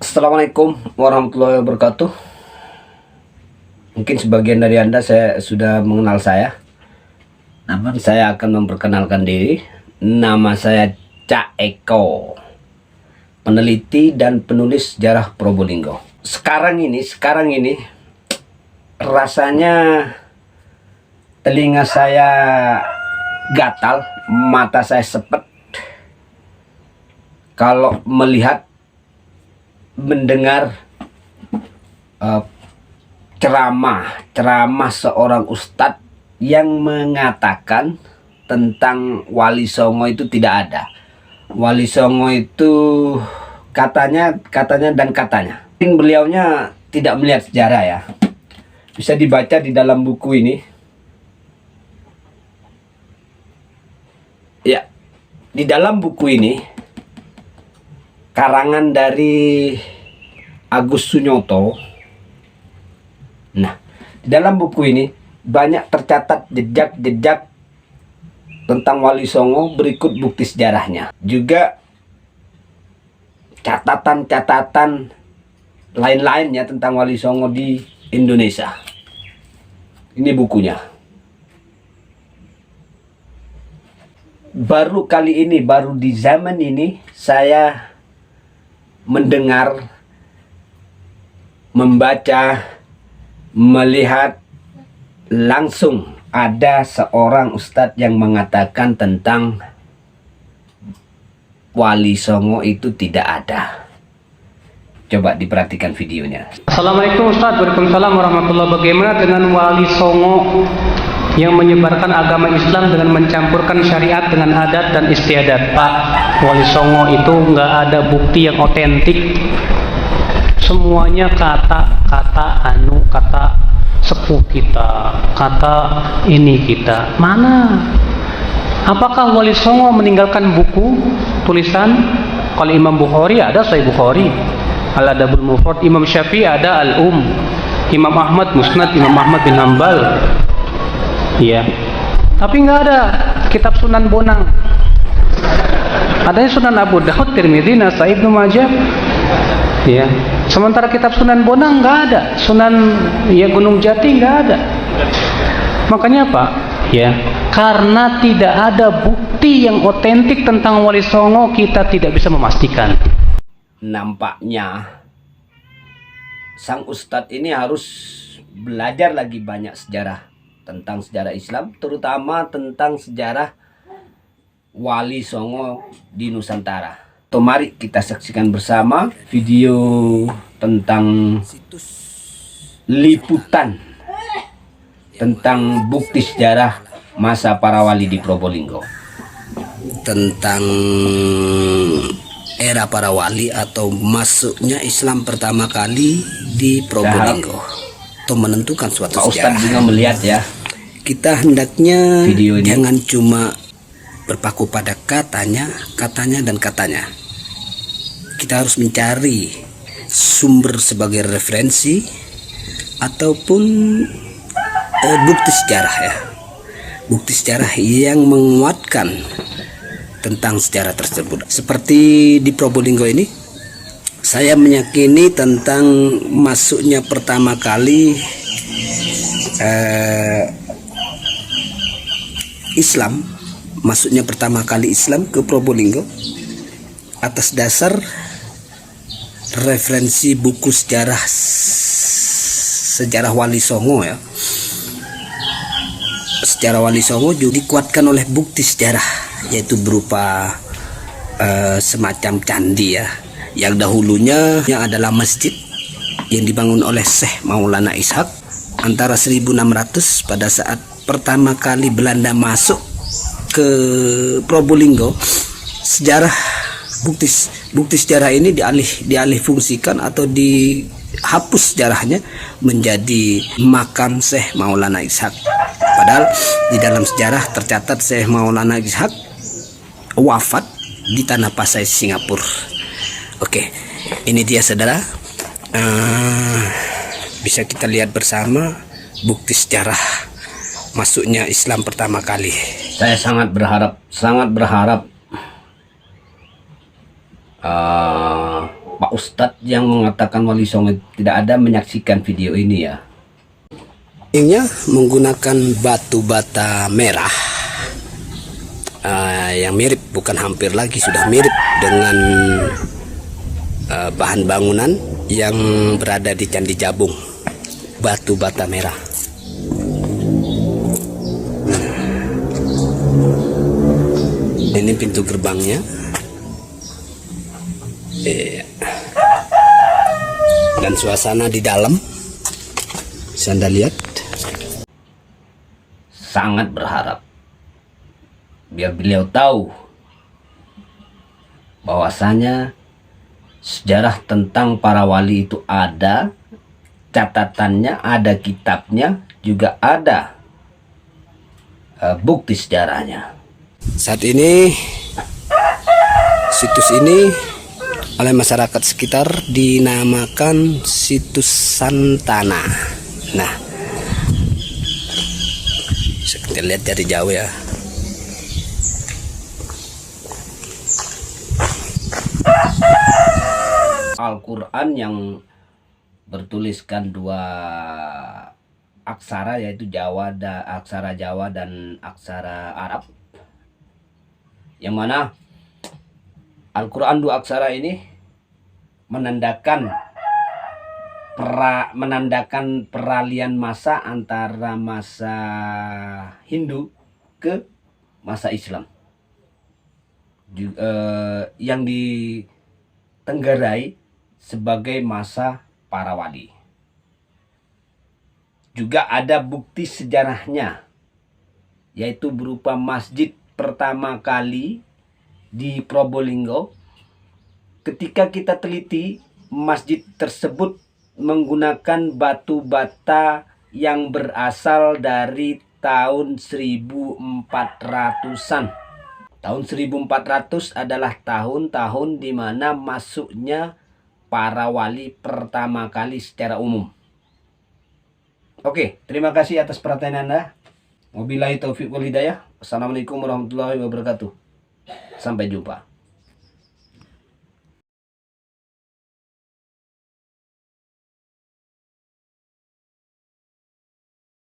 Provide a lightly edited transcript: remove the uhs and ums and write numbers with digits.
Assalamualaikum warahmatullahi wabarakatuh. Mungkin sebagian dari Anda saya sudah mengenal saya. Namun saya akan memperkenalkan diri. Nama saya Cak Eko, peneliti dan penulis sejarah Probolinggo. Sekarang ini rasanya telinga saya gatal, mata saya sepet kalau mendengar ceramah seorang ustadz yang mengatakan tentang Wali Songo itu tidak ada. Wali Songo itu katanya. Beliaunya tidak melihat sejarah ya. Bisa dibaca di dalam buku ini. Ya, di dalam buku ini karangan dari Agus Sunyoto. Nah, di dalam buku ini banyak tercatat jejak-jejak tentang Wali Songo, berikut bukti sejarahnya. Juga catatan-catatan lain-lainnya tentang Wali Songo di Indonesia. Ini bukunya. Baru kali ini, baru di zaman ini saya mendengar, membaca, melihat langsung ada seorang ustadz yang mengatakan tentang Wali Songo itu tidak ada. Coba diperhatikan videonya. Assalamualaikum Ustaz, waalaikumsalam warahmatullahi. Bagaimana dengan Wali Songo yang menyebarkan agama Islam dengan mencampurkan syariat dengan adat dan istiadat? Pak, Wali Songo itu nggak ada bukti yang otentik. Semuanya kata sepuh kita, kata ini kita. Mana? Apakah Wali Songo meninggalkan buku tulisan? Kalau Imam Bukhari ada Sahih Bukhari, Al-Adabul Mufrad. Imam Syafi'i ada Al-Um, Imam Ahmad Musnad Imam Ahmad bin Hanbal. Iya. Tapi nggak ada kitab Sunan Bonang. Adanya Sunan Abu Dawud, Tirmidzi, Nasai, Ibnu Majah. Ya. Sementara kitab Sunan Bonang nggak ada, Sunan Gunung Jati nggak ada. Makanya apa? Ya, karena tidak ada bukti yang otentik tentang Wali Songo, kita tidak bisa memastikan. Nampaknya sang ustadz ini harus belajar lagi banyak sejarah tentang sejarah Islam, terutama tentang sejarah Wali Songo di Nusantara. So, mari kita saksikan bersama video tentang liputan tentang bukti sejarah masa para wali di Probolinggo. Tentang era para wali atau masuknya Islam pertama kali di Probolinggo. Atau menentukan suatu Pak sejarah. Ustadz juga melihat ya. Kita hendaknya jangan cuma berpaku pada katanya dan katanya. Kita harus mencari sumber sebagai referensi ataupun bukti sejarah ya. Bukti sejarah yang menguatkan tentang sejarah tersebut. Seperti di Probolinggo ini, saya meyakini tentang masuknya pertama kali Islam ke Probolinggo atas dasar referensi buku sejarah Wali Songo ya. Sejarah Wali Songo juga dikuatkan oleh bukti sejarah, yaitu berupa semacam candi ya, yang dahulunya yang adalah masjid yang dibangun oleh Syekh Maulana Ishak antara 1600 pada saat pertama kali Belanda masuk ke Probolinggo. Bukti sejarah ini dialih fungsikan atau dihapus sejarahnya menjadi makam Syekh Maulana Ishak. Padahal di dalam sejarah tercatat Syekh Maulana Ishak wafat di Tanah Pasai, Singapura. Oke, ini dia saudara. Bisa kita lihat bersama bukti sejarah masuknya Islam pertama kali. Saya sangat berharap Pak Ustadz yang mengatakan Wali Songo tidak ada menyaksikan video ini ya. Ini menggunakan batu bata merah yang mirip, bukan hampir lagi, sudah mirip dengan bahan bangunan yang berada di Candi Jabung, batu bata merah. Ini pintu gerbangnya. Dan suasana di dalam bisa Anda lihat. Sangat berharap biar beliau tahu bahwasanya sejarah tentang para wali itu ada catatannya, ada kitabnya, juga ada bukti sejarahnya. Saat ini situs ini oleh masyarakat sekitar dinamakan situs Santana. Nah, bisa kita lihat dari jauh ya. Al-Quran yang bertuliskan dua aksara, yaitu aksara Jawa dan aksara Arab, yang mana Al-Quran dua aksara ini menandakan peralihan masa antara masa Hindu ke masa Islam, yang ditenggarai sebagai masa para wali. Juga ada bukti sejarahnya, yaitu berupa masjid pertama kali di Probolinggo. Ketika kita teliti, masjid tersebut menggunakan batu bata yang berasal dari tahun 1400-an. Tahun 1400 adalah tahun-tahun di mana masuknya para wali pertama kali secara umum. Oke, terima kasih atas perhatian Anda. Wabillahi taufiq wal hidayah. Assalamualaikum warahmatullahi wabarakatuh. Sampai jumpa.